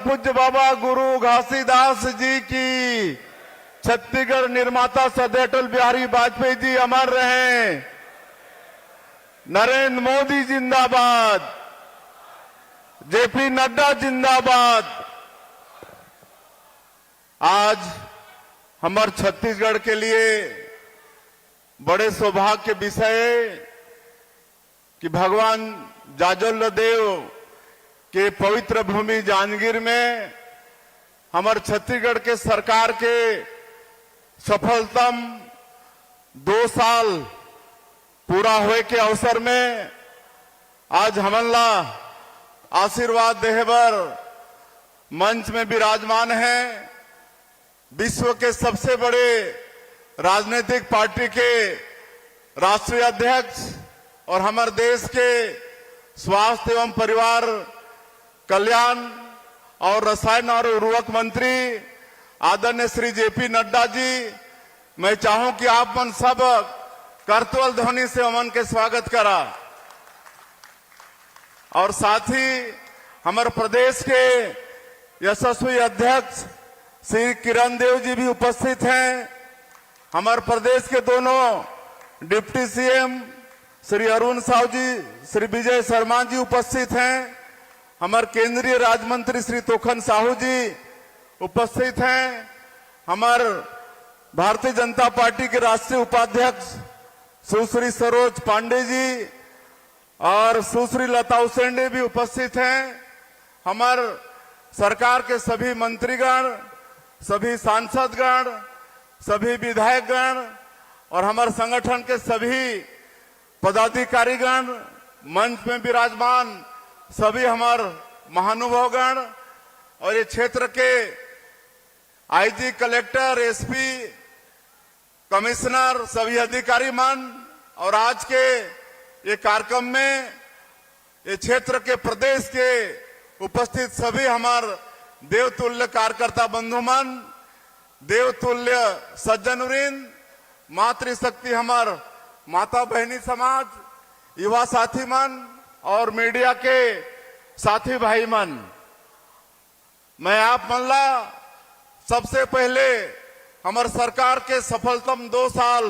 पूज्य बाबा गुरु घासीदास जी की, छत्तीसगढ़ निर्माता सरदार अटल बिहारी वाजपेयी जी अमर रहें। नरेंद्र मोदी जिंदाबाद, जेपी नड्डा जिंदाबाद। आज हमारे छत्तीसगढ़ के लिए बड़े सौभाग्य के विषय है कि भगवान जाजल देव के पवित्र भूमि जांजगीर में हमारे छत्तीसगढ़ के सरकार के सफलतम 2 साल पूरा हुए के अवसर में आज हमला आशीर्वाद देहबर मंच में विराजमान है। विश्व के सबसे बड़े राजनीतिक पार्टी के राष्ट्रीय अध्यक्ष और हमारे देश के स्वास्थ्य एवं परिवार कल्याण और रसायन और उर्वरक मंत्री आदरणीय श्री जेपी नड्डा जी, मैं चाहूं कि आप मन सब करतल ध्वनि से अमन के स्वागत करा। और साथ ही हमारे प्रदेश के यशस्वी अध्यक्ष श्री किरण देव जी भी उपस्थित हैं। हमारे प्रदेश के दोनों डिप्टी सीएम श्री अरुण साहू जी, श्री विजय शर्मा जी उपस्थित हैं। हमारे केंद्रीय राज्य मंत्री श्री तोखन साहू जी उपस्थित हैं। हमारे भारतीय जनता पार्टी के राष्ट्रीय उपाध्यक्ष सुश्री सरोज पांडे जी और सुश्री लता उसेंडे भी उपस्थित हैं। हमारे सरकार के सभी मंत्रीगण, सभी सांसदगण, सभी विधायकगण और हमारे संगठन के सभी पदाधिकारीगण, मंच में विराजमान सभी हमारे महानुभावगण और ये क्षेत्र के आईजी, कलेक्टर, एसपी, कमिश्नर, सभी अधिकारी मन और आज के ये कार्यक्रम में ये क्षेत्र के प्रदेश के उपस्थित सभी हमारे देवतुल्य कार्यकर्ता बंधुमन, देवतुल्य सज्जनवृंद, मातृशक्ति हमार माता बहनी समाज, युवा साथी मन और मीडिया के साथी भाई मन, मैं आप मनला सबसे पहले हमारे सरकार के सफलतम 2 साल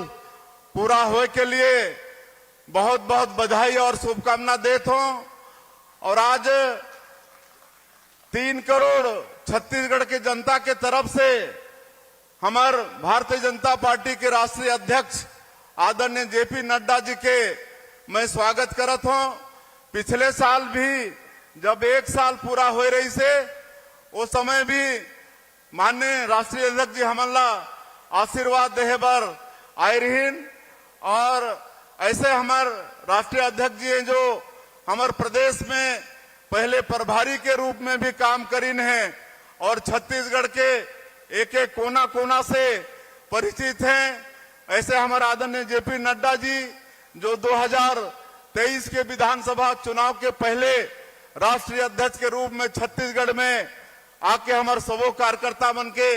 पूरा होए के लिए बहुत बहुत बधाई और शुभकामना देता हूं। और आज 3 करोड़ छत्तीसगढ़ के जनता के तरफ से हमारे भारतीय जनता पार्टी के राष्ट्रीय अध्यक्ष आदरणीय जेपी नड्डा जी के मैं स्वागत करत हूं। पिछले साल भी जब 1 साल पूरा हो रही से उस समय भी माननीय राष्ट्रीय अध्यक्ष जी हमला आशीर्वाद देहबर आए रहीन। और ऐसे हमारे राष्ट्रीय अध्यक्ष जी हैं जो हमारे प्रदेश में पहले प्रभारी के रूप में भी काम करीन हैं और छत्तीसगढ़ के एक एक कोना कोना से परिचित हैं। ऐसे हमारे आदरणीय जेपी नड्डा जी जो 2023 के विधानसभा चुनाव के पहले राष्ट्रीय अध्यक्ष के रूप में छत्तीसगढ़ में आके हमारे सबों कार्यकर्ता मन के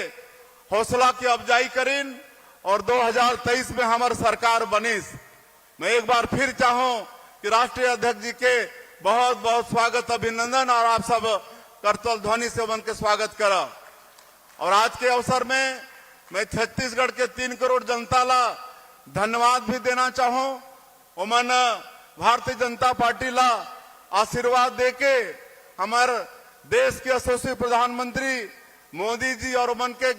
हौसला की अफजाई करीन और 2023 में हमारी सरकार बनीस। मैं एक बार फिर चाहूं कि राष्ट्रीय अध्यक्ष जी के बहुत बहुत स्वागत, अभिनंदन और आप सब करतल ध्वनि से मन के स्वागत करा। और आज के अवसर में मैं छत्तीसगढ़ के 3 करोड़ जनता ला धन्यवाद भी देना चाहूं। उमन भारतीय जनता पार्टी ला आशीर्वाद देके हमारे देश के यशस्वी प्रधानमंत्री मोदी जी और उमन के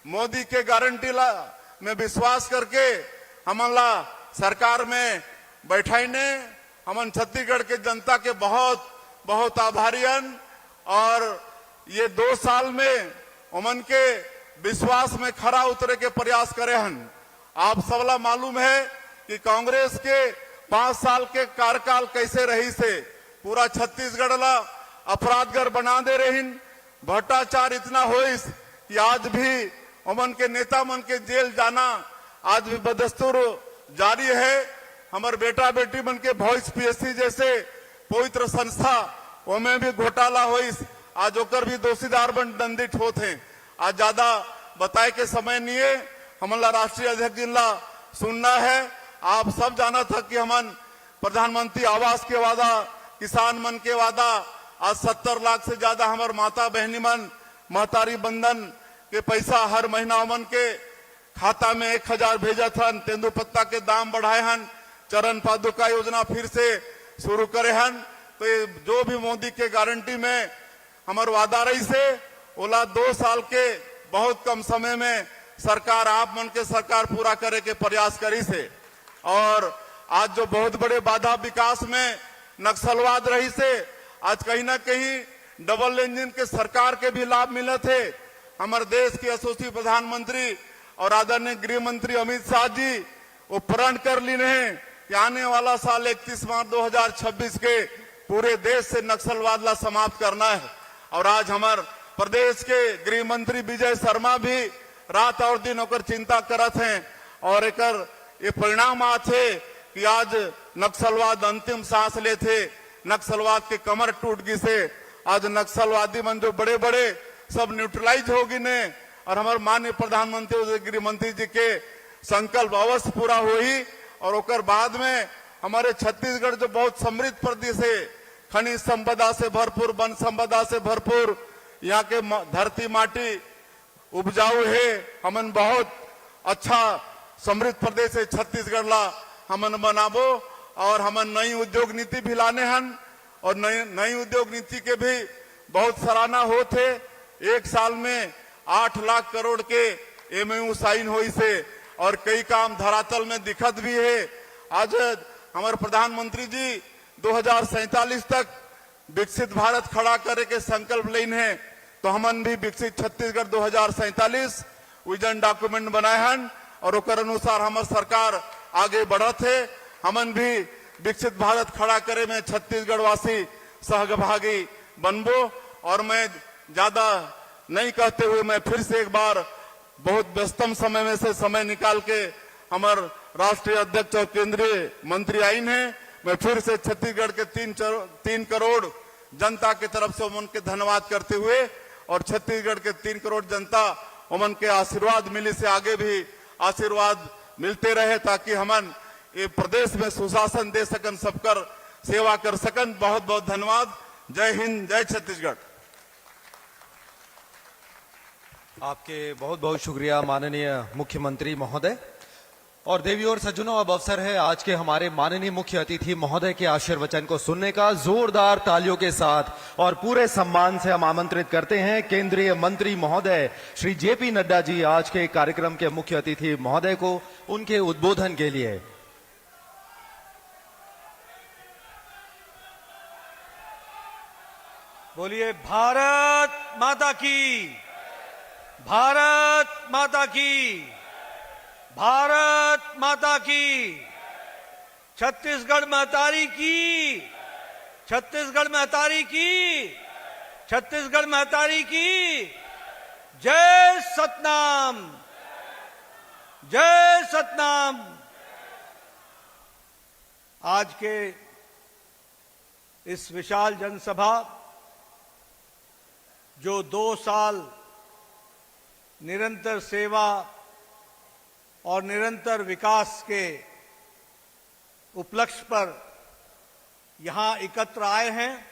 मोदी के गारंटी ला में विश्वास करके हमला सरकार में बैठाईने हमन छत्तीसगढ़ के जनता के बहुत बहुत आभारीयन। और ये 2 साल में उमन के विश्वास में खरा उतरे के प्रयास करे हन। आप सबला मालूम है कि कांग्रेस के 5 साल के कार्यकाल कैसे रही से पूरा छत्तीसगढ़ ला अपराधगर बना दे रहीन। भ्रष्टाचार इतना होइस कि आज भी उमन के नेता मन के जेल जाना आज भी बदस्तूर जारी है। हमारे बेटा बेटी मन के वॉइस पीएससी जैसे पवित्र संस्था उनमें भी घोटाला होइस, आज ओकर भी दोषीदार बन दंडित होते हैं। आज ज्यादा बताए के समय नहीं है, हमला राष्ट्रीय अध्यक्ष जी ला सुनना है। आप सब जाना था कि हमन प्रधानमंत्री आवास के वादा, किसान मन के वादा आज 70 लाख से ज्यादा हमार माता बहनी मन महतारी बंधन के पैसा हर महीना हमन के खाता में 1000 भेजत हन। तेंदुपत्ता के दाम बढ़ाए हन। चरण पादुका योजना फिर से शुरू करे हन। तो ये जो भी मोदी के गारंटी में हमार वादा रही से ओला 2 साल के बहुत कम समय में सरकार आप मन के सरकार पूरा करे के प्रयास करी से। और आज जो बहुत बड़े बाधा विकास में नक्सलवाद रही से आज कहीं ना कहीं डबल इंजन के सरकार के भी लाभ मिले थे। हमारे देश के यशस्वी प्रधानमंत्री और आदरणीय गृह मंत्री अमित शाह जी वो प्रण कर ली हैं कि आने वाला साल 31 मार्च 2026 के पूरे देश से नक्सलवाद ला समाप्त करना है। और आज हमारे प्रदेश के गृह मंत्री विजय शर्मा भी रात और दिन होकर चिंता करत हैं और एकर ये परिणाम आते कि आज नक्सलवाद अंतिम सांस लेते। नक्सलवाद के कमर टूट गई से आज नक्सलवादी मन जो बड़े बड़े सब न्यूट्रलाइज होगी ने। और हमारे माननीय प्रधानमंत्री गृह मंत्री जी के संकल्प अवश्य पूरा हुई। और ओकर बाद में हमारे छत्तीसगढ़ जो बहुत समृद्ध प्रदेश है, खनिज संपदा से भरपूर, वन संपदा से भरपूर, यहाँ के धरती माटी उपजाऊ है। हमन बहुत अच्छा समृद्ध प्रदेश है छत्तीसगढ़ ला हमन बनाबो। और हमन नई उद्योग नीति भी लाने हन और नई उद्योग नीति के भी बहुत सराहना होते। एक साल में 8 लाख करोड़ के एमओयू साइन हुई से और कई काम धरातल में दिखत भी है। आज हमारे प्रधानमंत्री जी 2047 तक विकसित भारत खड़ा करे के संकल्प लेन है। तो हमन भी विकसित छत्तीसगढ़ 2047 विजन डॉक्यूमेंट बनाए हन और ओकर अनुसार हमार सरकार आगे बढ़त है। हमन भी विकसित भारत खड़ा करे में छत्तीसगढ़ वासी सहभागी बनबो। और मैं ज्यादा नहीं कहते हुए मैं फिर से एक बार बहुत व्यस्तम समय में से समय निकाल के हमार राष्ट्रीय अध्यक्ष और केंद्रीय मंत्री आइन है। मैं फिर से छत्तीसगढ़ के 3 करोड़ जनता की तरफ से उनके धन्यवाद करते हुए और छत्तीसगढ़ के 3 करोड़ जनता उमन के आशीर्वाद मिली से आगे भी आशीर्वाद मिलते रहे ताकि हमन ये प्रदेश में सुशासन दे सकन, सबकर सेवा कर सकन। बहुत बहुत धन्यवाद। जय हिंद, जय छत्तीसगढ़। आपके बहुत बहुत शुक्रिया माननीय मुख्यमंत्री महोदय। और देवियों और सज्जनों, अब अवसर है आज के हमारे माननीय मुख्य अतिथि महोदय के आशीर्वचन को सुनने का। जोरदार तालियों के साथ और पूरे सम्मान से हम आमंत्रित करते हैं केंद्रीय मंत्री महोदय श्री जेपी नड्डा जी आज के कार्यक्रम के मुख्य अतिथि महोदय को उनके उद्बोधन के लिए। बोलिए भारत माता की, भारत माता की, भारत माता की। छत्तीसगढ़ महतारी की, छत्तीसगढ़ महतारी की, छत्तीसगढ़ महतारी की। जय सतनाम, जय सतनाम। आज के इस विशाल जनसभा जो 2 साल निरंतर सेवा और निरंतर विकास के उपलक्ष्य पर यहां एकत्र आए हैं,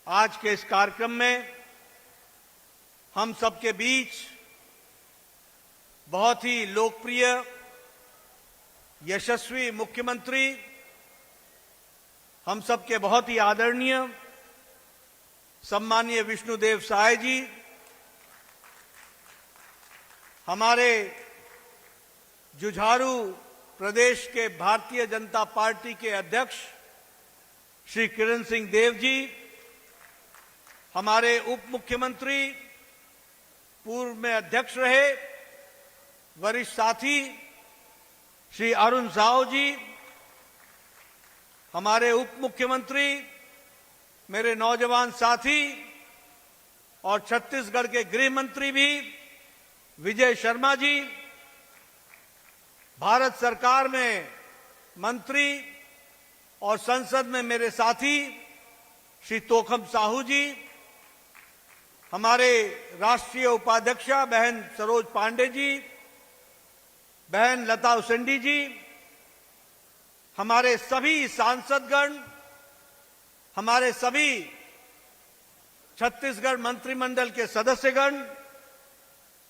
आज के इस कार्यक्रम में हम सबके बीच बहुत ही लोकप्रिय यशस्वी मुख्यमंत्री, हम सबके बहुत ही आदरणीय सम्मानीय विष्णुदेव साय जी, हमारे जुझारू प्रदेश के भारतीय जनता पार्टी के अध्यक्ष श्री किरण सिंह देव जी, हमारे उप मुख्यमंत्री, पूर्व में अध्यक्ष रहे वरिष्ठ साथी श्री अरुण साहू जी, हमारे उप मुख्यमंत्री, मेरे नौजवान साथी और छत्तीसगढ़ के गृह मंत्री भी विजय शर्मा जी, भारत सरकार में मंत्री और संसद में मेरे साथी श्री तोखम साहू जी, हमारे राष्ट्रीय उपाध्यक्षा बहन सरोज पांडे जी, बहन लता उसेंडी जी, हमारे सभी सांसदगण, हमारे सभी छत्तीसगढ़ मंत्रिमंडल के सदस्यगण,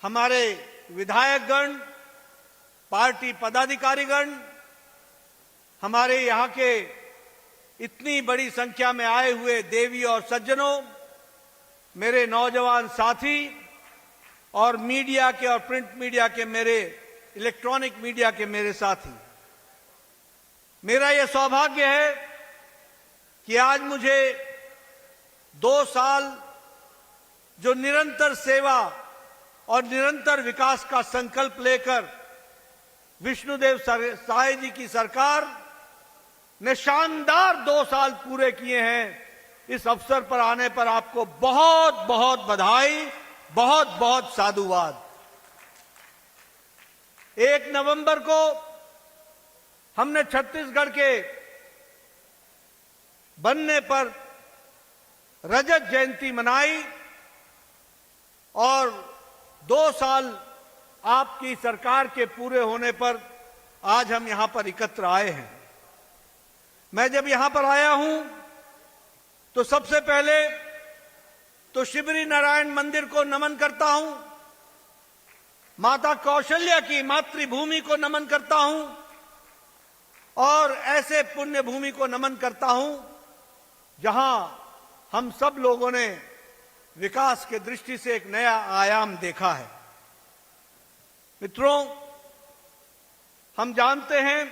हमारे विधायकगण, पार्टी पदाधिकारीगण, हमारे यहाँ के इतनी बड़ी संख्या में आए हुए देवी और सज्जनों, मेरे नौजवान साथी और मीडिया के और प्रिंट मीडिया के मेरे इलेक्ट्रॉनिक मीडिया के मेरे साथी, मेरा यह सौभाग्य है कि आज मुझे 2 साल जो निरंतर सेवा और निरंतर विकास का संकल्प लेकर विष्णुदेव साय जी की सरकार ने शानदार 2 साल पूरे किए हैं। इस अवसर पर आने पर आपको बहुत बहुत बधाई, बहुत बहुत साधुवाद। 1 नवंबर को हमने छत्तीसगढ़ के बनने पर रजत जयंती मनाई और 2 साल आपकी सरकार के पूरे होने पर आज हम यहां पर एकत्र आए हैं। मैं जब यहां पर आया हूं तो सबसे पहले तो शिवरी नारायण मंदिर को नमन करता हूं, माता कौशल्या की मातृभूमि को नमन करता हूं और ऐसे पुण्य भूमि को नमन करता हूं जहां हम सब लोगों ने विकास के दृष्टि से एक नया आयाम देखा है। मित्रों, हम जानते हैं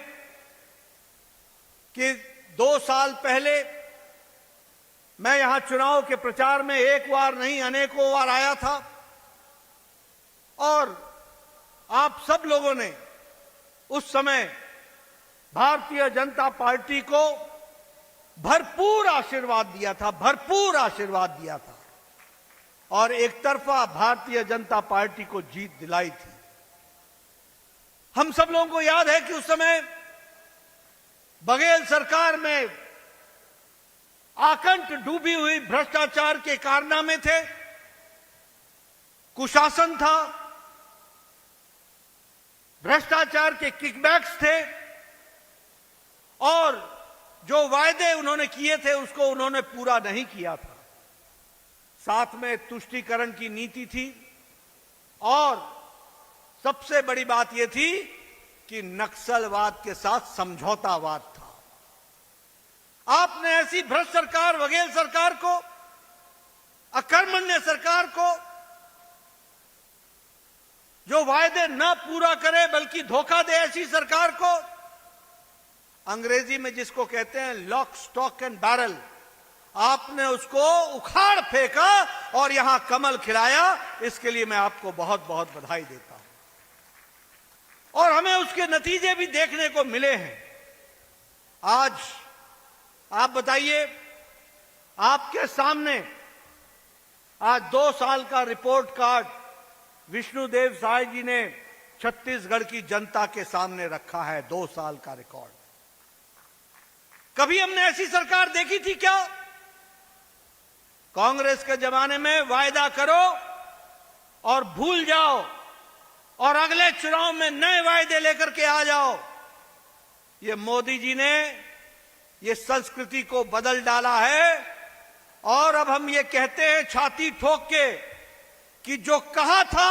कि 2 साल पहले मैं यहां चुनाव के प्रचार में एक बार नहीं अनेकों बार आया था और आप सब लोगों ने उस समय भारतीय जनता पार्टी को भरपूर आशीर्वाद दिया था, भरपूर आशीर्वाद दिया था और एक तरफा भारतीय जनता पार्टी को जीत दिलाई थी। हम सब लोगों को याद है कि उस समय बघेल सरकार में आकंठ डूबी हुई भ्रष्टाचार के कारनामे थे, कुशासन था, भ्रष्टाचार के किकबैक्स थे और जो वायदे उन्होंने किए थे उसको उन्होंने पूरा नहीं किया था। साथ में तुष्टीकरण की नीति थी और सबसे बड़ी बात यह थी कि नक्सलवाद के साथ समझौतावाद था। आपने ऐसी भ्रष्ट सरकार, बघेल सरकार को, अकर्मण्य सरकार को, जो वायदे न पूरा करे बल्कि धोखा दे, ऐसी सरकार को, अंग्रेजी में जिसको कहते हैं लॉक स्टॉक एंड बैरल, आपने उसको उखाड़ फेंका और यहां कमल खिलाया। इसके लिए मैं आपको बहुत बहुत बधाई देता हूं और हमें उसके नतीजे भी देखने को मिले हैं। आज आप बताइए, आपके सामने आज 2 साल का रिपोर्ट कार्ड विष्णुदेव साय जी ने छत्तीसगढ़ की जनता के सामने रखा है। 2 साल का रिकॉर्ड। कभी हमने ऐसी सरकार देखी थी क्या? कांग्रेस के जमाने में वायदा करो और भूल जाओ और अगले चुनाव में नए वायदे लेकर के आ जाओ। ये मोदी जी ने ये संस्कृति को बदल डाला है और अब हम ये कहते हैं छाती ठोक के कि जो कहा था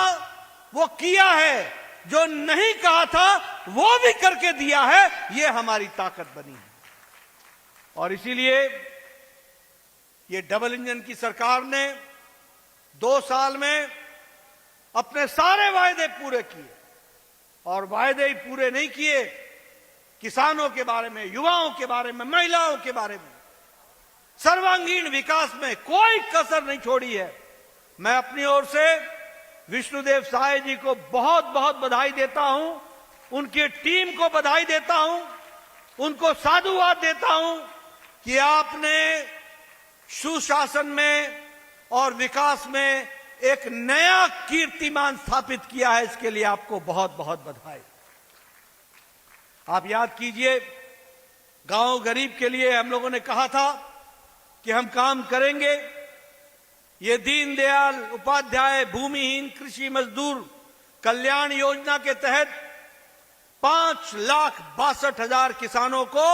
वो किया है, जो नहीं कहा था वो भी करके दिया है। ये हमारी ताकत बनी है और इसीलिए ये डबल इंजन की सरकार ने 2 साल में अपने सारे वायदे पूरे किए और वायदे ही पूरे नहीं किए, किसानों के बारे में, युवाओं के बारे में, महिलाओं के बारे में, सर्वांगीण विकास में कोई कसर नहीं छोड़ी है। मैं अपनी ओर से विष्णुदेव साय जी को बहुत बहुत बधाई देता हूं, उनकी टीम को बधाई देता हूं, उनको साधुवाद देता हूं कि आपने सुशासन में और विकास में एक नया कीर्तिमान स्थापित किया है। इसके लिए आपको बहुत बहुत बधाई। आप याद कीजिए, गांव गरीब के लिए हम लोगों ने कहा था कि हम काम करेंगे। ये दीनदयाल उपाध्याय भूमिहीन कृषि मजदूर कल्याण योजना के तहत 5,62,000 किसानों को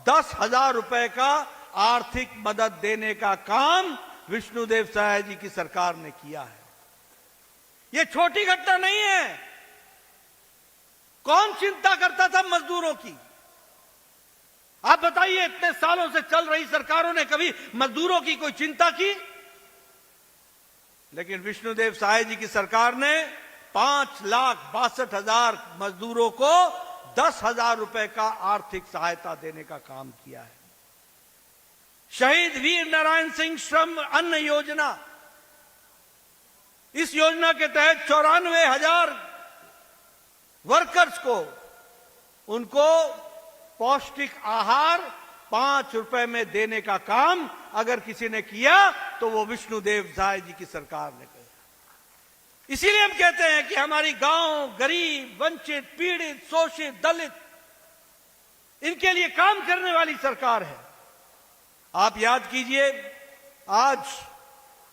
10,000 रुपए का आर्थिक मदद देने का काम विष्णुदेव साय जी की सरकार ने किया है। यह छोटी घटना नहीं है। कौन चिंता करता था मजदूरों की? आप बताइए, इतने सालों से चल रही सरकारों ने कभी मजदूरों की कोई चिंता की? लेकिन विष्णुदेव साय जी की सरकार ने 5,62,000 मजदूरों को 10,000 रुपए का आर्थिक सहायता देने का काम किया है। शहीद वीर नारायण सिंह श्रम अन्न योजना, इस योजना के तहत 94,000 वर्कर्स को उनको पौष्टिक आहार 5 रुपए में देने का काम अगर किसी ने किया तो वो विष्णुदेव साय जी की सरकार ने किया। इसीलिए हम कहते हैं कि हमारी गांव, गरीब, वंचित, पीड़ित, शोषित, दलित, इनके लिए काम करने वाली सरकार है। आप याद कीजिए, आज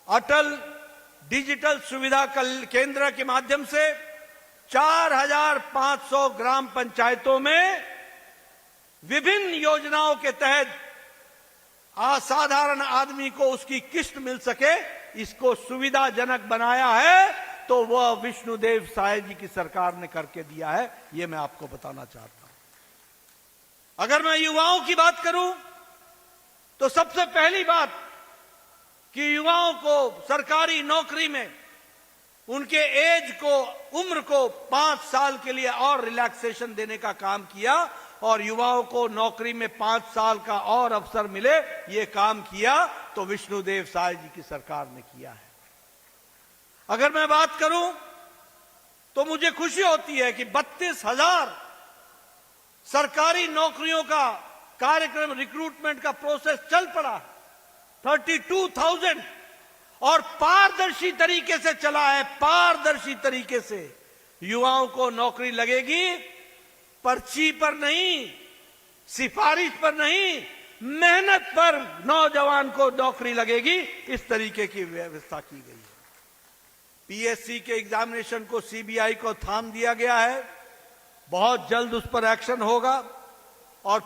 अटल डिजिटल सुविधा केंद्र के माध्यम से 4,500 ग्राम पंचायतों में विभिन्न योजनाओं के तहत असाधारण आदमी को उसकी किस्त मिल सके, इसको सुविधाजनक बनाया है तो वह विष्णुदेव साय जी की सरकार ने करके दिया है। यह मैं आपको बताना चाहता हूं। अगर मैं युवाओं की बात करूं तो सबसे पहली बात कि युवाओं को सरकारी नौकरी में उनके एज को, उम्र को 5 साल के लिए और रिलैक्सेशन देने का काम किया और युवाओं को नौकरी में 5 साल का और अवसर मिले, ये काम किया तो विष्णुदेव साय जी की सरकार ने किया है। अगर मैं बात करूं तो मुझे खुशी होती है कि 32,000 सरकारी नौकरियों का कार्यक्रम, रिक्रूटमेंट का प्रोसेस चल पड़ा, 32,000, और पारदर्शी तरीके से चला है। पारदर्शी तरीके से युवाओं को नौकरी लगेगी, पर्ची पर नहीं, सिफारिश पर नहीं, मेहनत पर नौजवान को नौकरी लगेगी। इस तरीके की व्यवस्था की गई है। पीएससी के एग्जामिनेशन को सीबीआई को थाम दिया गया है, बहुत जल्द उस पर एक्शन होगा और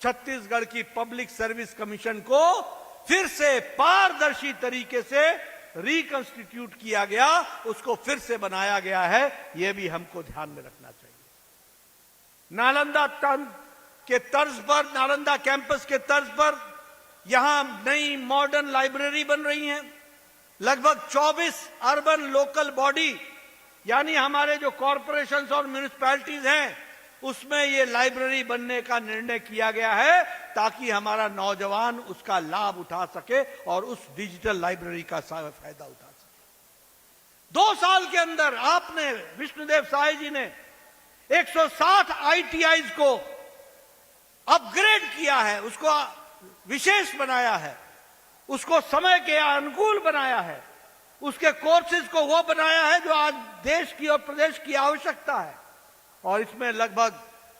छत्तीसगढ़ की पब्लिक सर्विस कमीशन को फिर से पारदर्शी तरीके से रिकंस्टिट्यूट किया गया, उसको फिर से बनाया गया है। यह भी हमको ध्यान में रखना चाहिए। नालंदा के तर्ज पर, नालंदा कैंपस के तर्ज पर यहां नई मॉडर्न लाइब्रेरी बन रही है। लगभग 24 अर्बन लोकल बॉडी, यानी हमारे जो कॉरपोरेशंस और म्युनिसिपैलिटीज हैं, उसमें ये लाइब्रेरी बनने का निर्णय किया गया है ताकि हमारा नौजवान उसका लाभ उठा सके और उस डिजिटल लाइब्रेरी का फायदा उठा सके। 2 साल के अंदर आपने, विष्णुदेव साय जी ने 160 आईटीआईज को अपग्रेड किया है, उसको विशेष बनाया है, उसको समय के अनुकूल बनाया है, उसके कोर्सेज को वो बनाया है जो आज देश की और प्रदेश की आवश्यकता है। और इसमें लगभग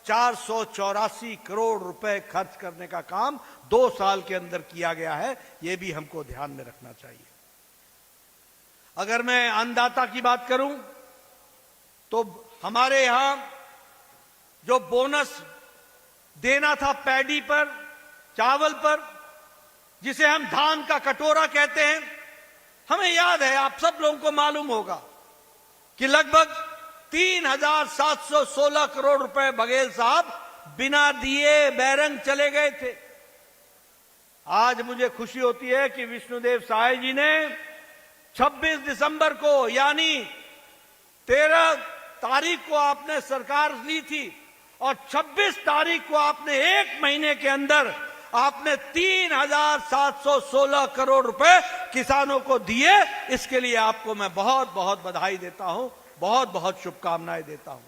484 करोड़ रुपए खर्च करने का काम 2 साल के अंदर किया गया है। यह भी हमको ध्यान में रखना चाहिए। अगर मैं अन्नदाता की बात करूं तो हमारे यहां जो बोनस देना था पैडी पर, चावल पर, जिसे हम धान का कटोरा कहते हैं, हमें याद है, आप सब लोगों को मालूम होगा कि लगभग 3,716 करोड़ रुपए बघेल साहब बिना दिए बैरंग चले गए थे। आज मुझे खुशी होती है कि विष्णुदेव साय जी ने 26 दिसंबर को, यानी 13 तारीख को आपने सरकार ली थी और 26 तारीख को आपने 1 महीने के अंदर आपने 3,716 करोड़ रुपए किसानों को दिए। इसके लिए आपको मैं बहुत बहुत बधाई देता हूं, बहुत बहुत शुभकामनाएं देता हूं।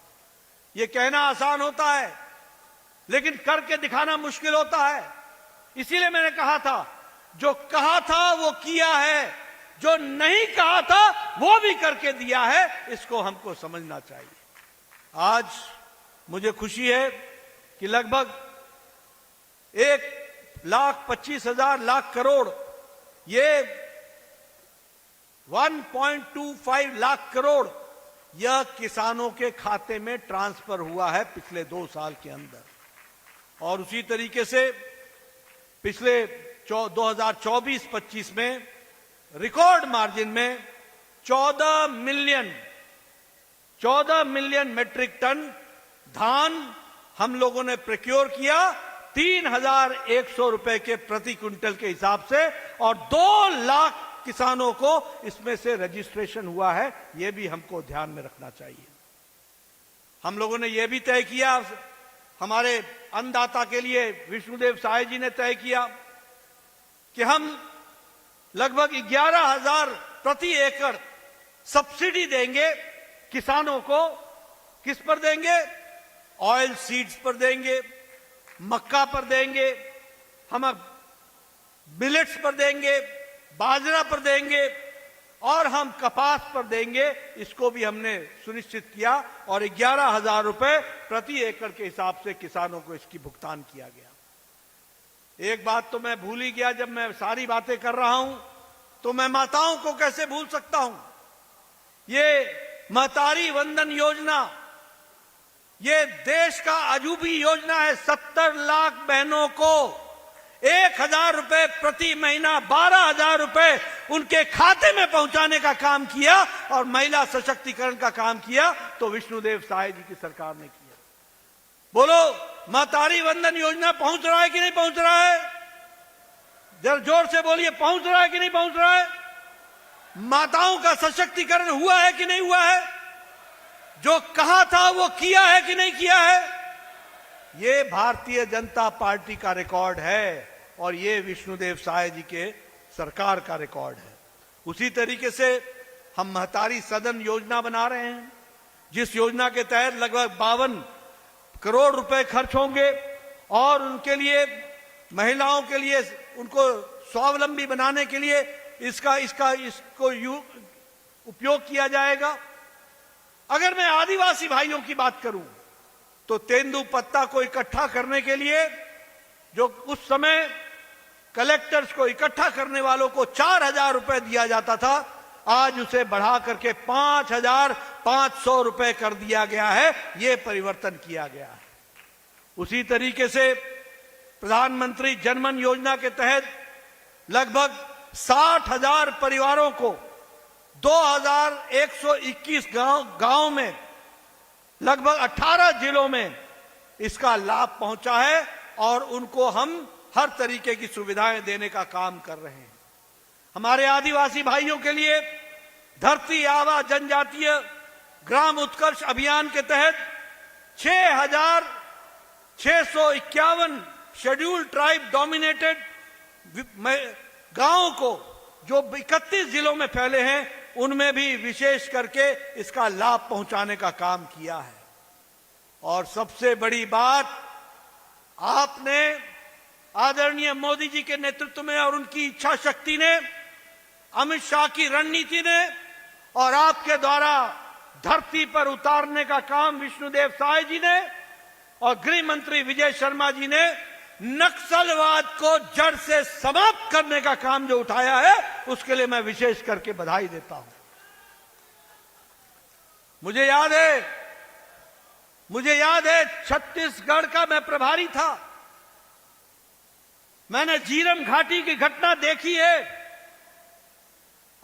यह कहना आसान होता है लेकिन करके दिखाना मुश्किल होता है। इसीलिए मैंने कहा था, जो कहा था वो किया है, जो नहीं कहा था वो भी करके दिया है। इसको हमको समझना चाहिए। आज मुझे खुशी है कि लगभग 1,25,000 करोड़, ये 1.25 लाख करोड़ यह किसानों के खाते में ट्रांसफर हुआ है पिछले 2 साल के अंदर। और उसी तरीके से पिछले 2024-25 में रिकॉर्ड मार्जिन में 14 मिलियन मेट्रिक टन धान हम लोगों ने प्रोक्योर किया 3,100 रुपए के प्रति क्विंटल के हिसाब से, और 2 लाख किसानों को इसमें से रजिस्ट्रेशन हुआ है। यह भी हमको ध्यान में रखना चाहिए। हम लोगों ने यह भी तय किया, हमारे अन्नदाता के लिए विष्णुदेव साय जी ने तय किया कि हम लगभग 11,000 प्रति एकड़ सब्सिडी देंगे किसानों को। किस पर देंगे? ऑयल सीड्स पर देंगे, मक्का पर देंगे, हम मिलेट्स पर देंगे, बाजरा पर देंगे और हम कपास पर देंगे। इसको भी हमने सुनिश्चित किया और 11,000 रुपए प्रति एकड़ के हिसाब से किसानों को इसकी भुगतान किया गया। एक बात तो मैं भूल ही गया, जब मैं सारी बातें कर रहा हूं तो मैं माताओं को कैसे भूल सकता हूं। ये महतारी वंदन योजना, ये देश का अजूबी योजना है। 70 लाख बहनों को 1,000 रुपए प्रति महीना, 12,000 रुपए उनके खाते में पहुंचाने का काम किया और महिला सशक्तिकरण का काम किया तो विष्णुदेव साय जी की सरकार ने किया। बोलो, महतारी वंदन योजना पहुंच रहा है कि नहीं पहुंच रहा है? जरा जोर से बोलिए, पहुंच रहा है कि नहीं पहुंच रहा है? माताओं का सशक्तिकरण हुआ है कि नहीं हुआ है? जो कहा था वो किया है कि नहीं किया है? ये भारतीय जनता पार्टी का रिकॉर्ड है और ये विष्णुदेव साय जी के सरकार का रिकॉर्ड है। उसी तरीके से हम महतारी सदन योजना बना रहे हैं, जिस योजना के तहत लगभग 52 करोड़ रुपए खर्च होंगे और उनके लिए, महिलाओं के लिए, उनको स्वावलंबी बनाने के लिए इसको उपयोग किया जाएगा। अगर मैं आदिवासी भाइयों की बात करूं तो तेंदुपत्ता को इकट्ठा करने के लिए जो उस समय कलेक्टर्स को इकट्ठा करने वालों को 4,000 रुपए दिया जाता था, आज उसे बढ़ा करके 5,500 रुपए कर दिया गया है। यह परिवर्तन किया गया है। उसी तरीके से प्रधानमंत्री जनधन योजना के तहत लगभग 60,000 परिवारों को 2,121 गांव में लगभग 18 जिलों में इसका लाभ पहुंचा है और उनको हम हर तरीके की सुविधाएं देने का काम कर रहे हैं। हमारे आदिवासी भाइयों के लिए धरती आबा जनजातीय ग्राम उत्कर्ष अभियान के तहत 6,651 शेड्यूल ट्राइब डोमिनेटेड गांवों को, जो 31 जिलों में फैले हैं, उनमें भी विशेष करके इसका लाभ पहुंचाने का काम किया है। और सबसे बड़ी बात, आपने आदरणीय मोदी जी के नेतृत्व में और उनकी इच्छा शक्ति ने, अमित शाह की रणनीति ने और आपके द्वारा धरती पर उतारने का काम विष्णुदेव साय जी ने और गृह मंत्री विजय शर्मा जी ने नक्सलवाद को जड़ से समाप्त करने का काम जो उठाया है, उसके लिए मैं विशेष करके बधाई देता हूं। मुझे याद है छत्तीसगढ़ का मैं प्रभारी था। मैंने झीरम घाटी की घटना देखी है।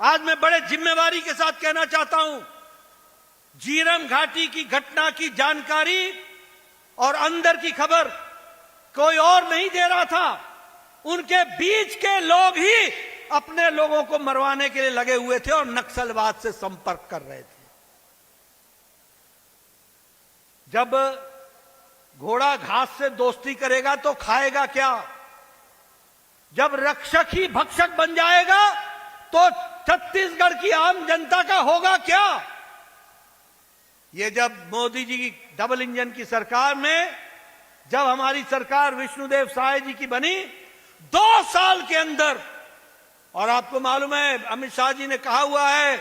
आज मैं बड़े जिम्मेवारी के साथ कहना चाहता हूं, झीरम घाटी की घटना की जानकारी और अंदर की खबर कोई और नहीं दे रहा था। उनके बीच के लोग ही अपने लोगों को मरवाने के लिए लगे हुए थे और नक्सलवाद से संपर्क कर रहे थे। जब घोड़ा घास से दोस्ती करेगा तो खाएगा क्या? जब रक्षक ही भक्षक बन जाएगा तो छत्तीसगढ़ की आम जनता का होगा क्या? ये जब मोदी जी की डबल इंजन की सरकार में, जब हमारी सरकार विष्णुदेव साय जी की बनी, 2 साल के अंदर, और आपको मालूम है अमित शाह जी ने कहा हुआ है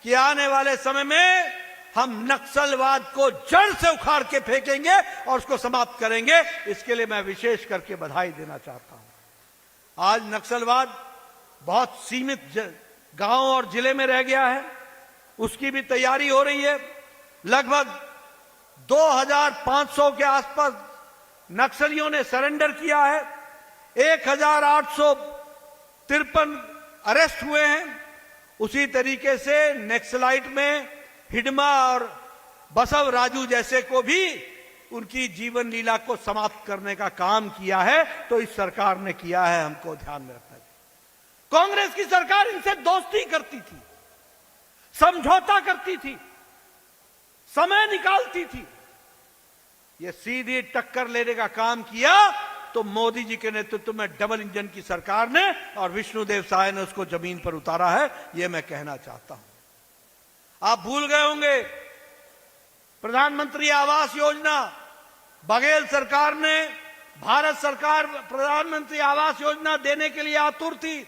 कि आने वाले समय में हम नक्सलवाद को जड़ से उखाड़ के फेंकेंगे और उसको समाप्त करेंगे। इसके लिए मैं विशेष करके बधाई देना चाहता हूं। आज नक्सलवाद बहुत सीमित गांव और जिले में रह गया है, उसकी भी तैयारी हो रही है। लगभग 2,500 के आसपास नक्सलियों ने सरेंडर किया है। 1853 अरेस्ट हुए हैं। उसी तरीके से नक्सलाइट में हिडमा और बसव राजू जैसे को भी उनकी जीवन लीला को समाप्त करने का काम किया है, तो इस सरकार ने किया है, हमको ध्यान में रखना चाहिए। कांग्रेस की सरकार इनसे दोस्ती करती थी, समझौता करती थी, समय निकालती थी। ये सीधी टक्कर लेने का काम किया तो मोदी जी के नेतृत्व में डबल इंजन की सरकार ने और विष्णुदेव साय ने उसको जमीन पर उतारा है, यह मैं कहना चाहता हूं। आप भूल गए होंगे प्रधानमंत्री आवास योजना, बघेल सरकार ने, भारत सरकार प्रधानमंत्री आवास योजना देने के लिए आतुर थी,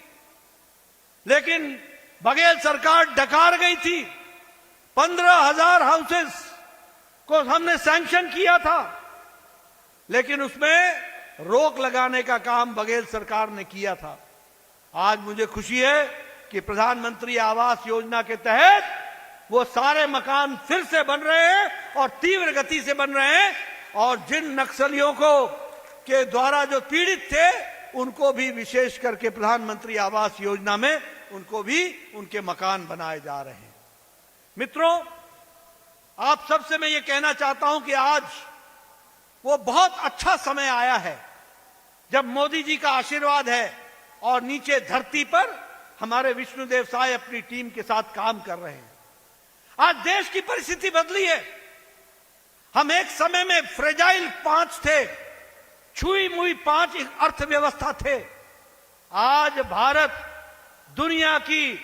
लेकिन बघेल सरकार डकार गई थी। 15,000 हाउसेस को हमने सैंक्शन किया था, लेकिन उसमें रोक लगाने का काम बघेल सरकार ने किया था। आज मुझे खुशी है कि प्रधानमंत्री आवास योजना के तहत वो सारे मकान फिर से बन रहे हैं और तीव्र गति से बन रहे हैं, और जिन नक्सलियों को के द्वारा जो पीड़ित थे उनको भी विशेष करके प्रधानमंत्री आवास योजना में उनको भी उनके मकान बनाए जा रहे हैं। मित्रों, आप सबसे मैं ये कहना चाहता हूं कि आज वो बहुत अच्छा समय आया है जब मोदी जी का आशीर्वाद है और नीचे धरती पर हमारे विष्णुदेव साय अपनी टीम के साथ काम कर रहे हैं। आज देश की परिस्थिति बदली है। हम एक समय में फ्रेजाइल 5 थे, छुई मुई 5 अर्थव्यवस्था थे। आज भारत दुनिया की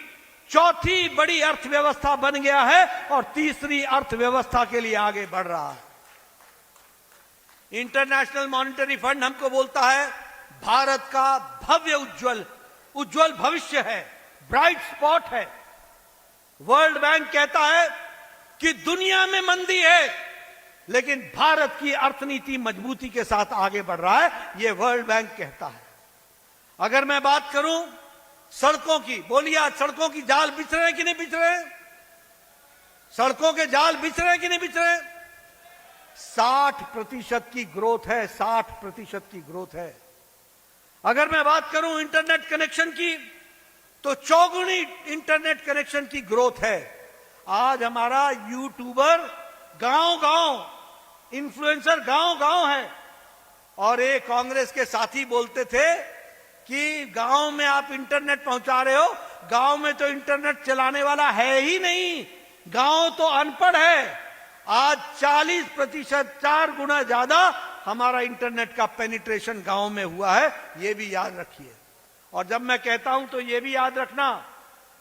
चौथी बड़ी अर्थव्यवस्था बन गया है और तीसरी अर्थव्यवस्था के लिए आगे बढ़ रहा है। इंटरनेशनल मॉनिटरी फंड हमको बोलता है भारत का भव्य उज्जवल भविष्य है, ब्राइट स्पॉट है। वर्ल्ड बैंक कहता है कि दुनिया में मंदी है, लेकिन भारत की अर्थनीति मजबूती के साथ आगे बढ़ रहा है, यह वर्ल्ड बैंक कहता है। अगर मैं बात करूं सड़कों की, बोलिए आज सड़कों की जाल बिछ रहे हैं कि नहीं बिछ रहे हैं? सड़कों के जाल बिछ रहे हैं कि नहीं बिछ रहे हैं? 60% की ग्रोथ है, 60% की ग्रोथ है। अगर मैं बात करूं इंटरनेट कनेक्शन की, तो 4 गुनी इंटरनेट कनेक्शन की ग्रोथ है। आज हमारा यूट्यूबर गांव-गांव, इन्फ्लुएंसर गांव-गांव है। और एक कांग्रेस के साथी बोलते थे कि गांव में आप इंटरनेट पहुंचा रहे हो, गांव में तो इंटरनेट चलाने वाला है ही नहीं, गांव तो अनपढ़ है। आज 40%, 4 गुना ज्यादा हमारा इंटरनेट का पेनिट्रेशन गांव में हुआ है, यह भी याद रखिए। और जब मैं कहता हूं तो यह भी याद रखना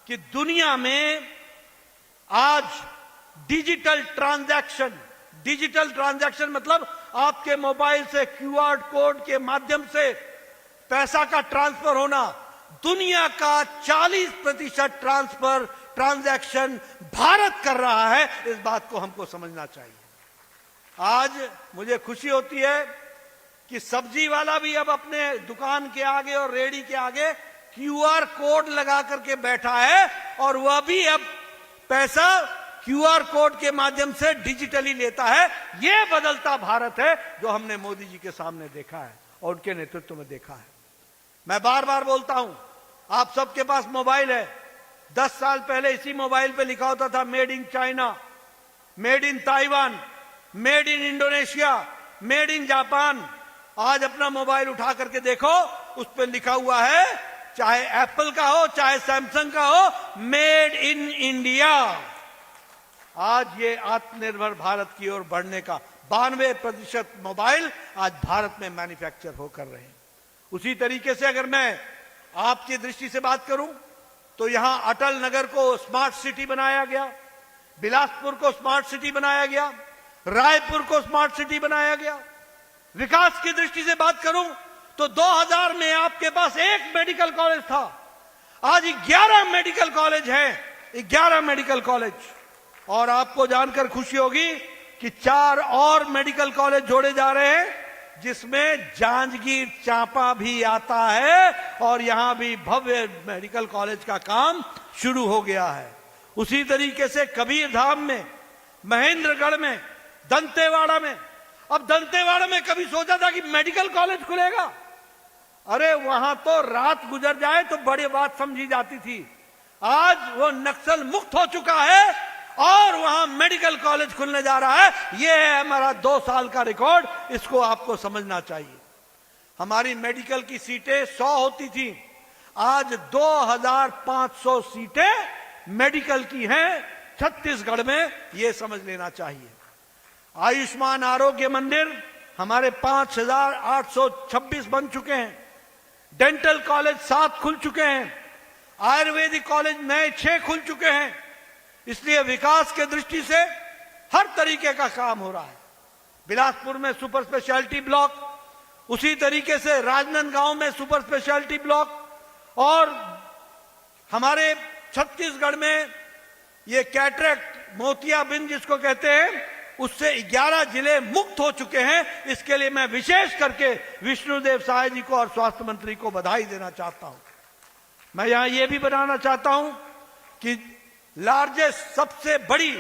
कि दुनिया में आज डिजिटल ट्रांजैक्शन मतलब आपके मोबाइल से क्यूआर कोड के माध्यम से पैसा का ट्रांसफर होना, दुनिया का 40% ट्रांजैक्शन भारत कर रहा है। इस बात को हमको समझना चाहिए। आज मुझे खुशी होती है कि सब्जी वाला भी अब अपने दुकान के आगे और रेहड़ी के आगे क्यूआर कोड लगा करके बैठा है, और वह भी अब पैसा क्यूआर कोड के माध्यम से डिजिटली लेता है। यह बदलता भारत है जो हमने मोदी जी के सामने देखा है और उनके नेतृत्व में देखा है। मैं बार बार बोलता हूं, आप सबके पास मोबाइल है। 10 साल पहले इसी मोबाइल पे लिखा होता था made in China, made in Taiwan, made in Indonesia, made in Japan. आज अपना मोबाइल उठा करके देखो, उस पर लिखा हुआ है, चाहे एप्पल का हो चाहे सैमसंग का हो, मेड इन इंडिया। आज ये आत्मनिर्भर भारत की ओर बढ़ने का 92% मोबाइल आज भारत में मैन्युफैक्चर होकर रहे हैं। उसी तरीके से अगर मैं आपकी दृष्टि से बात करूं तो यहां अटल नगर को स्मार्ट सिटी बनाया गया, बिलासपुर को स्मार्ट सिटी बनाया गया, रायपुर को स्मार्ट सिटी बनाया गया। विकास की दृष्टि से बात करूं तो 2000 में आपके पास 1 मेडिकल कॉलेज था, आज 11 मेडिकल कॉलेज हैं, 11 मेडिकल कॉलेज। और आपको जानकर खुशी होगी कि 4 और मेडिकल कॉलेज जोड़े जा रहे हैं, जिसमें जांजगीर चांपा भी आता है और यहां भी भव्य मेडिकल कॉलेज का काम शुरू हो गया है। उसी तरीके से कबीरधाम में, महेंद्रगढ़ में, दंतेवाड़ा में। अब दंतेवाड़ा में कभी सोचा था कि मेडिकल कॉलेज खुलेगा? अरे वहां तो रात गुजर जाए तो बड़ी बात समझी जाती थी। आज वो नक्सल मुक्त हो चुका है और वहां मेडिकल कॉलेज खुलने जा रहा है। ये है हमारा 2 साल का रिकॉर्ड, इसको आपको समझना चाहिए। हमारी मेडिकल की सीटें 100 होती थी, आज 2500 सीटें मेडिकल की हैं छत्तीसगढ़ में, ये समझ लेना चाहिए। आयुष्मान आरोग्य मंदिर हमारे 5826 बन चुके हैं। डेंटल कॉलेज 7 खुल चुके हैं। आयुर्वेदिक कॉलेज नए 6 खुल चुके हैं। इसलिए विकास के दृष्टि से हर तरीके का काम हो रहा है। बिलासपुर में सुपर स्पेशलिटी ब्लॉक, उसी तरीके से राजनांदगांव में सुपर स्पेशलिटी ब्लॉक, और हमारे छत्तीसगढ़ में ये कैटरेक्ट मोतियाबिंद जिसको कहते हैं, उससे 11 जिले मुक्त हो चुके हैं। इसके लिए मैं विशेष करके विष्णुदेव साय जी को और स्वास्थ्य मंत्री को बधाई देना चाहता हूं। मैं यहां यह भी बताना चाहता हूं कि लार्जेस्ट, सबसे बड़ी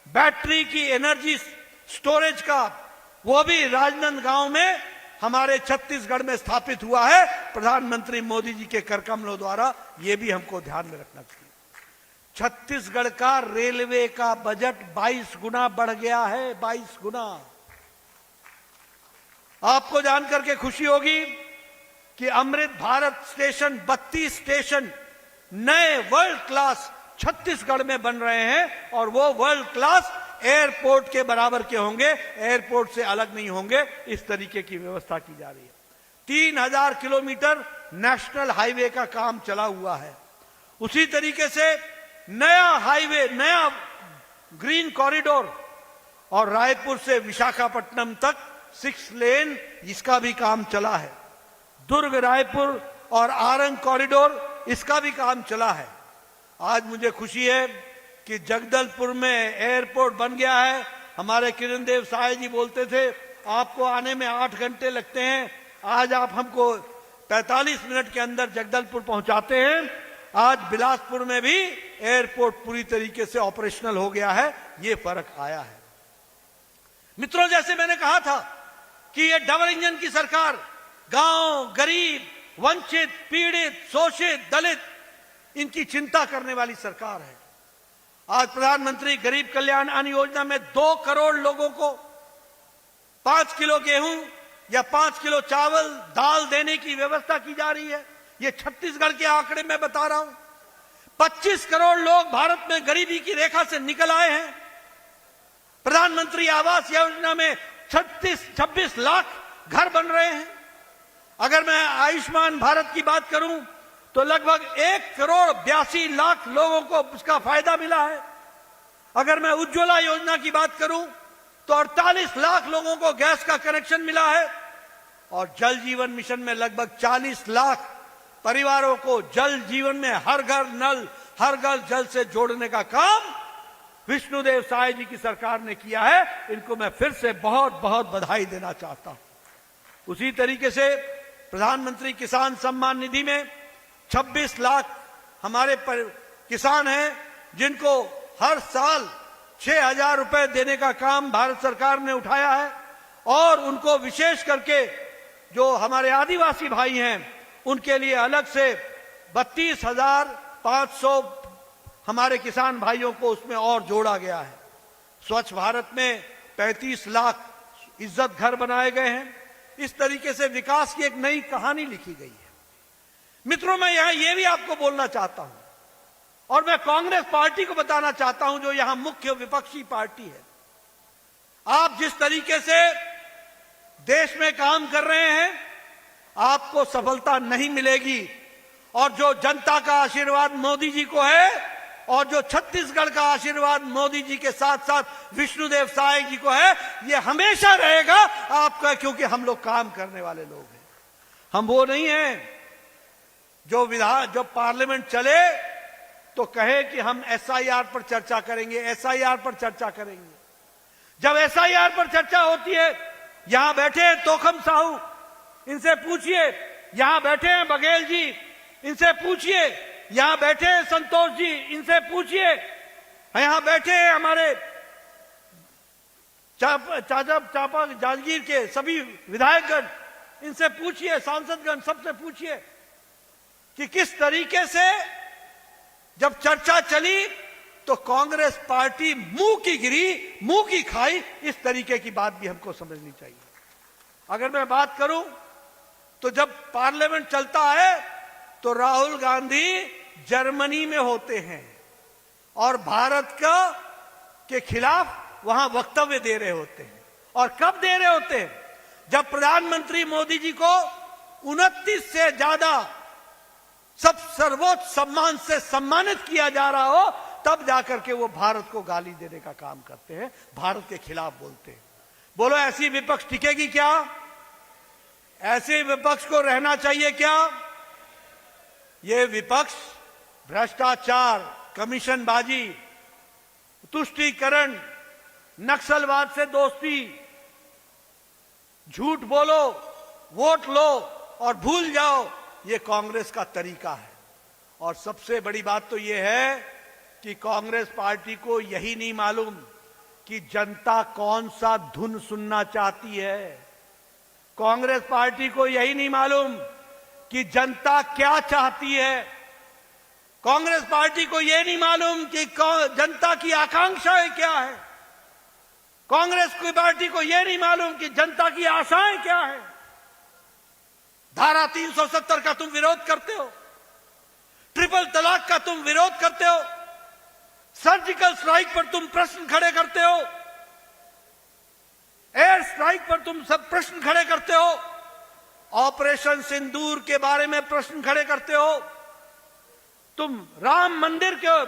बैटरी की एनर्जी स्टोरेज का वो भी राजनांदगांव में हमारे छत्तीसगढ़ में स्थापित हुआ है, प्रधानमंत्री मोदी जी के कर कमलों द्वारा। यह भी हमको ध्यान में रखना चाहिए। छत्तीसगढ़ का रेलवे का बजट 22 गुना बढ़ गया है, 22 गुना। आपको जानकर के खुशी होगी कि अमृत भारत स्टेशन 32 स्टेशन नए वर्ल्ड क्लास छत्तीसगढ़ में बन रहे हैं, और वो वर्ल्ड क्लास एयरपोर्ट के बराबर के होंगे, एयरपोर्ट से अलग नहीं होंगे। इस तरीके की व्यवस्था की जा रही है। 3000 किलोमीटर नेशनल हाईवे का काम चला हुआ है। उसी तरीके से नया हाईवे, नया ग्रीन कॉरिडोर, और रायपुर से विशाखापट्टनम तक 6 लेन, इसका भी काम चला है। दुर्ग रायपुर और आरंग कॉरिडोर, इसका भी काम चला है। आज मुझे खुशी है कि जगदलपुर में एयरपोर्ट बन गया है। हमारे किरण देव साय जी बोलते थे आपको आने में 8 घंटे लगते हैं, आज आप हमको 45 मिनट के अंदर जगदलपुर पहुंचाते हैं। आज बिलासपुर में भी एयरपोर्ट पूरी तरीके से ऑपरेशनल हो गया है। ये फर्क आया है। मित्रों, जैसे मैंने कहा था कि ये डबल इंजन की सरकार गांव, गरीब, वंचित, पीड़ित, शोषित, दलित, इनकी चिंता करने वाली सरकार है। आज प्रधानमंत्री गरीब कल्याण अन्न योजना में 2 करोड़ लोगों को 5 किलो गेहूं या 5 किलो चावल, दाल देने की व्यवस्था की जा रही है। ये छत्तीसगढ़ के आंकड़े में बता रहा हूं। 25 करोड़ लोग भारत में गरीबी की रेखा से निकल आए हैं। प्रधानमंत्री आवास योजना में 26 लाख घर बन रहे हैं। अगर मैं आयुष्मान भारत की बात करूं तो लगभग 1 करोड़ 82 लाख लोगों को उसका फायदा मिला है। अगर मैं उज्ज्वला योजना की बात करूं तो 48 लाख लोगों को गैस का कनेक्शन मिला है, और जल जीवन मिशन में लगभग 40 लाख परिवारों को जल जीवन में हर घर नल, हर घर जल से जोड़ने का काम विष्णुदेव साय जी की सरकार ने किया है। इनको मैं फिर से बहुत बहुत बधाई देना चाहता हूं। उसी तरीके से प्रधानमंत्री किसान सम्मान निधि में 26 लाख हमारे किसान हैं जिनको हर साल 6000 रुपए देने का काम भारत सरकार ने उठाया है, और उनको विशेष करके जो हमारे आदिवासी भाई हैं उनके लिए अलग से 32,500 हमारे किसान भाइयों को उसमें और जोड़ा गया है। स्वच्छ भारत में 35 लाख इज्जत घर बनाए गए हैं। इस तरीके से विकास की एक नई कहानी लिखी गई है। मित्रों, मैं यहां यह भी आपको बोलना चाहता हूं, और मैं कांग्रेस पार्टी को बताना चाहता हूं जो यहां मुख्य विपक्षी पार्टी है। आप जिस तरीके से देश में काम कर रहे हैं, आपको सफलता नहीं मिलेगी। और जो जनता का आशीर्वाद मोदी जी को है, और जो छत्तीसगढ़ का आशीर्वाद मोदी जी के साथ साथ विष्णुदेव साय जी को है, ये हमेशा रहेगा आपका, क्योंकि हम लोग काम करने वाले लोग हैं। हम वो नहीं हैं जो पार्लियामेंट चले तो कहे कि हम एसआईआर पर चर्चा करेंगे, एसआईआर पर चर्चा करेंगे। जब एसआईआर पर चर्चा होती है, यहां बैठे हैं तोखम साहू, इनसे पूछिए। यहां बैठे हैं बघेल जी, इनसे पूछिए। यहां बैठे हैं संतोष जी, इनसे पूछिए। यहां बैठे हैं हमारे चापा जांजगीर के सभी विधायकगण, इनसे पूछिए, सांसदगण सबसे पूछिए कि किस तरीके से जब चर्चा चली तो कांग्रेस पार्टी मुंह की गिरी, मुंह की खाई, इस तरीके की बात भी हमको समझनी चाहिए। अगर मैं बात करूं तो जब पार्लियामेंट चलता है तो राहुल गांधी जर्मनी में होते हैं और भारत के खिलाफ वहां वक्तव्य दे रहे होते हैं। और कब दे रहे होते हैं? जब प्रधानमंत्री मोदी जी को 29 से ज्यादा सब सर्वोच्च सम्मान से सम्मानित किया जा रहा हो, तब जाकर के वो भारत को गाली देने का काम करते हैं, भारत के खिलाफ बोलते हैं। बोलो ऐसी विपक्ष टिकेगी क्या? ऐसे विपक्ष को रहना चाहिए क्या? ये विपक्ष भ्रष्टाचार, कमीशनबाजी, तुष्टीकरण, नक्सलवाद से दोस्ती, झूठ बोलो, वोट लो और भूल जाओ, ये कांग्रेस का तरीका है। और सबसे बड़ी बात तो ये है कि कांग्रेस पार्टी को यही नहीं मालूम कि जनता कौन सा धुन सुनना चाहती है। कांग्रेस पार्टी को यही नहीं मालूम कि जनता क्या चाहती है। कांग्रेस पार्टी को यह नहीं मालूम कि जनता की आकांक्षाएं क्या है। कांग्रेस की पार्टी को यह नहीं मालूम कि जनता की आशाएं क्या है। धारा 370 का तुम विरोध करते हो, ट्रिपल तलाक का तुम विरोध करते हो, सर्जिकल स्ट्राइक पर तुम प्रश्न खड़े करते हो, एयर स्ट्राइक पर तुम सब प्रश्न खड़े करते हो, ऑपरेशन सिंदूर के बारे में प्रश्न खड़े करते हो, तुम राम मंदिर के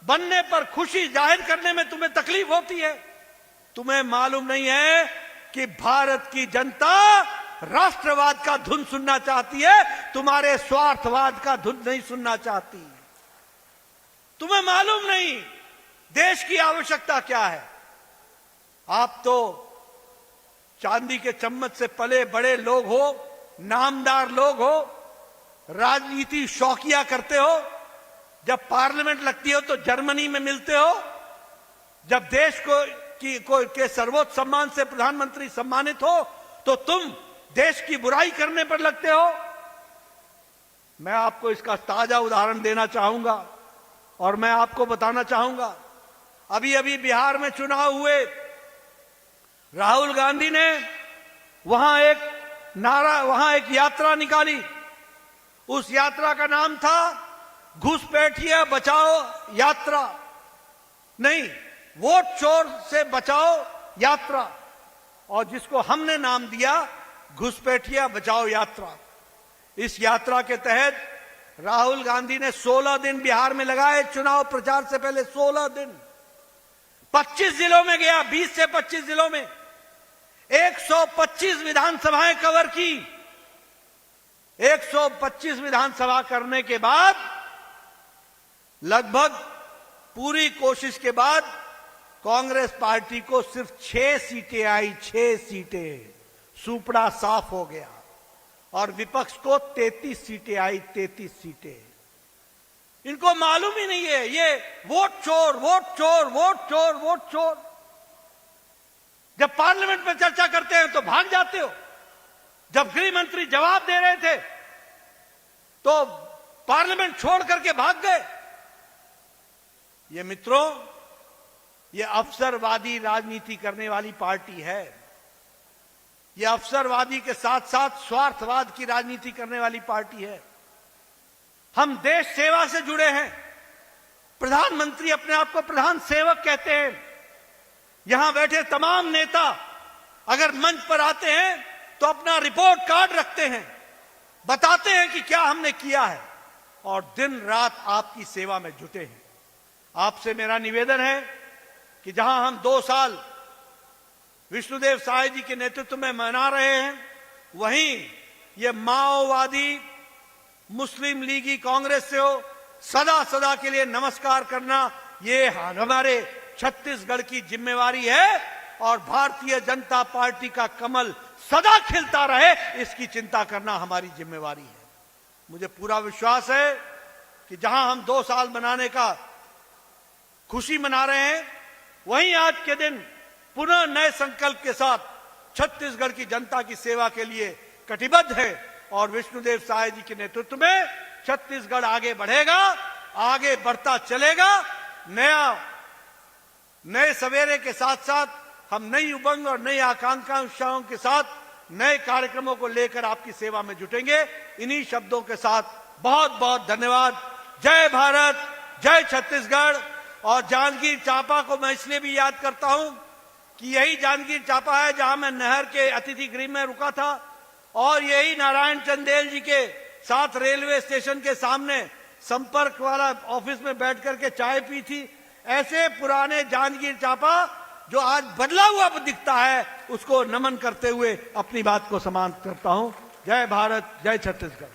बनने पर खुशी जाहिर करने में तुम्हें तकलीफ होती है। तुम्हें मालूम नहीं है कि भारत की जनता राष्ट्रवाद का धुन सुनना चाहती है, तुम्हारे स्वार्थवाद का धुन नहीं सुनना चाहती। तुम्हें मालूम नहीं देश की आवश्यकता क्या है। आप तो चांदी के चम्मच से पले बड़े लोग हो, नामदार लोग हो, राजनीति शौकिया करते हो। जब पार्लियामेंट लगती हो तो जर्मनी में मिलते हो। जब देश के सर्वोच्च सम्मान से प्रधानमंत्री सम्मानित हो तो तुम देश की बुराई करने पर लगते हो। मैं आपको इसका ताजा उदाहरण देना चाहूंगा और मैं आपको बताना चाहूंगा, अभी अभी बिहार में चुनाव हुए, राहुल गांधी ने वहां एक यात्रा निकाली। उस यात्रा का नाम था घुसपैठिया बचाओ यात्रा, नहीं, वोट चोर से बचाओ यात्रा, और जिसको हमने नाम दिया घुसपैठिया बचाओ यात्रा। इस यात्रा के तहत राहुल गांधी ने 16 दिन बिहार में लगाए, चुनाव प्रचार से पहले 16 दिन 25 जिलों में गया, 20 से 25 जिलों में 125 विधानसभाएं कवर की। 125 विधानसभा करने के बाद लगभग पूरी कोशिश के बाद कांग्रेस पार्टी को सिर्फ 6 सीटें आई, 6 सीटें, सुपड़ा साफ हो गया। और विपक्ष को 33 सीटें आई, 33 सीटें। इनको मालूम ही नहीं है, ये वोट चोर, वोट चोर, वोट चोर, वोट चोर। जब पार्लियामेंट में चर्चा करते हैं तो भाग जाते हो। जब गृह मंत्री जवाब दे रहे थे तो पार्लियामेंट छोड़ करके भाग गए। ये मित्रों, ये अवसरवादी राजनीति करने वाली पार्टी है। ये अवसरवादी के साथ साथ स्वार्थवाद की राजनीति करने वाली पार्टी है। हम देश सेवा से जुड़े हैं। प्रधानमंत्री अपने आप को प्रधान सेवक कहते हैं। यहां बैठे तमाम नेता अगर मंच पर आते हैं तो अपना रिपोर्ट कार्ड रखते हैं, बताते हैं कि क्या हमने किया है, और दिन रात आपकी सेवा में जुटे हैं। आपसे मेरा निवेदन है कि जहां हम 2 साल विष्णुदेव साय जी के नेतृत्व में मना रहे हैं, वहीं ये माओवादी मुस्लिम लीगी कांग्रेस से हो सदा सदा के लिए नमस्कार करना, ये हमारे छत्तीसगढ़ की जिम्मेवारी है। और भारतीय जनता पार्टी का कमल सदा खिलता रहे, इसकी चिंता करना हमारी जिम्मेवारी है। मुझे पूरा विश्वास है कि जहां हम 2 साल मनाने का खुशी मना रहे हैं, वहीं आज के दिन पुनः नए संकल्प के साथ छत्तीसगढ़ की जनता की सेवा के लिए कटिबद्ध है और विष्णुदेव साय जी के नेतृत्व में छत्तीसगढ़ आगे बढ़ेगा, आगे बढ़ता चलेगा। नए सवेरे के साथ साथ हम नई उमंग और नई आकांक्षाओं के साथ नए कार्यक्रमों को लेकर आपकी सेवा में जुटेंगे। इन्हीं शब्दों के साथ बहुत बहुत धन्यवाद। जय भारत, जय छत्तीसगढ़। और जांजगीर चांपा को मैं इसलिए भी याद करता हूं कि यही जांजगीर चांपा है जहां मैं नहर के अतिथि गृह में रुका था और यही नारायण चंदेल जी के साथ रेलवे स्टेशन के सामने संपर्क वाला ऑफिस में बैठ करके चाय पी थी। ऐसे पुराने जांजगीर चांपा जो आज बदला हुआ दिखता है, उसको नमन करते हुए अपनी बात को समाप्त करता हूं। जय भारत, जय छत्तीसगढ़।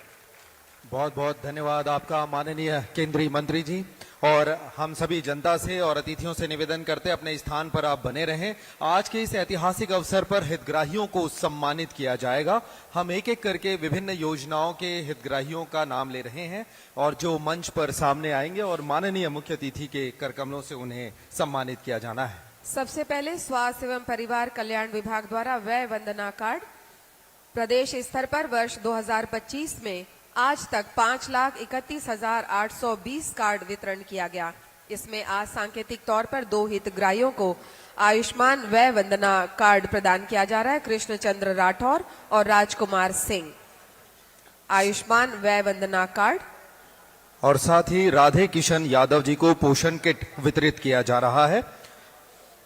बहुत बहुत धन्यवाद आपका माननीय केंद्रीय मंत्री जी। और हम सभी जनता से और अतिथियों से निवेदन करते अपने स्थान पर आप बने रहें। आज के इस ऐतिहासिक अवसर पर हितग्राहियों को सम्मानित किया जाएगा। हम एक एक करके विभिन्न योजनाओं के हितग्राहियों का नाम ले रहे हैं और जो मंच पर सामने आएंगे और माननीय मुख्य अतिथि के करकमलों से उन्हें सम्मानित किया जाना है। सबसे पहले स्वास्थ्य एवं परिवार कल्याण विभाग द्वारा व्यय वंदना कार्ड प्रदेश स्तर पर वर्ष 2025 में आज तक 5,31,820 कार्ड वितरण किया गया। इसमें आज सांकेतिक तौर पर 2 हितग्राहियों को आयुष्मान व्यय वंदना कार्ड प्रदान किया जा रहा है, कृष्ण चंद्र राठौर और राजकुमार सिंह। आयुष्मान व्यय वंदना कार्ड। और साथ ही राधे किशन यादव जी को पोषण किट वितरित किया जा रहा है।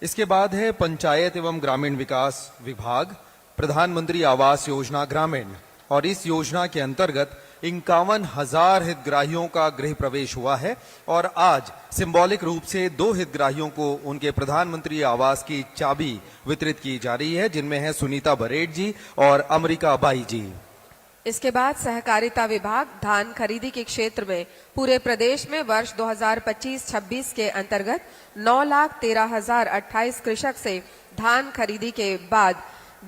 इसके बाद है पंचायत एवं ग्रामीण विकास विभाग, प्रधानमंत्री आवास योजना ग्रामीण, और इस योजना के अंतर्गत 51,000 हितग्राहियों का गृह प्रवेश हुआ है और आज सिंबॉलिक रूप से 2 हितग्राहियों को उनके प्रधानमंत्री आवास की चाबी वितरित की जा रही है, जिनमें है सुनीता बरेट जी और अमरिका बाई जी। इसके बाद सहकारिता विभाग धान खरीदी के क्षेत्र में पूरे प्रदेश में वर्ष 2025-26 के अंतर्गत 9,13,028 कृषक से धान खरीदी के बाद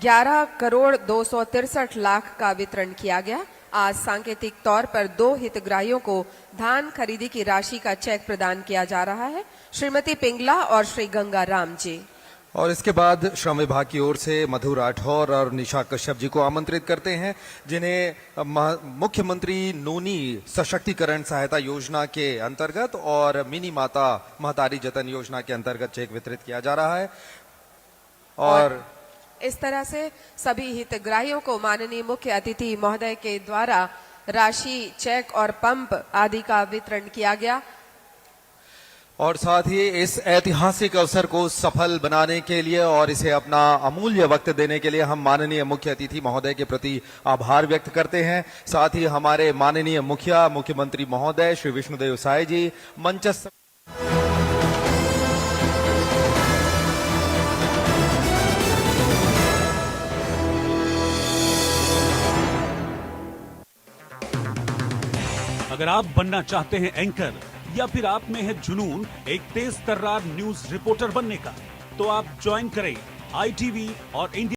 11,263,00,000 का वितरण किया गया। आज सांकेतिक तौर पर 2 हितग्राहियों को धान खरीदी की राशि का चेक प्रदान किया जा रहा है, श्रीमती पिंगला और श्री गंगाराम जी। और इसके बाद श्रम विभाग की ओर से मधु राठौर और निशा कश्यप जी को आमंत्रित करते हैं, जिन्हें मुख्यमंत्री नोनी सशक्तिकरण सहायता योजना के अंतर्गत और मिनी माता महतारी जतन योजना के अंतर्गत चेक वितरित किया जा रहा है। और इस तरह से सभी हितग्राहियों को माननीय मुख्य अतिथि महोदय के द्वारा राशि, चेक और पंप आदि का वितरण किया गया। और साथ ही इस ऐतिहासिक अवसर को सफल बनाने के लिए और इसे अपना अमूल्य वक्त देने के लिए हम माननीय मुख्य अतिथि महोदय के प्रति आभार व्यक्त करते हैं। साथ ही हमारे माननीय मुख्यमंत्री महोदय श्री विष्णुदेव साय जी मंच। अगर आप बनना चाहते हैं एंकर या फिर आप में है जुनून एक तेज तर्रार न्यूज रिपोर्टर बनने का, तो आप ज्वाइन करें ITV और इंडिया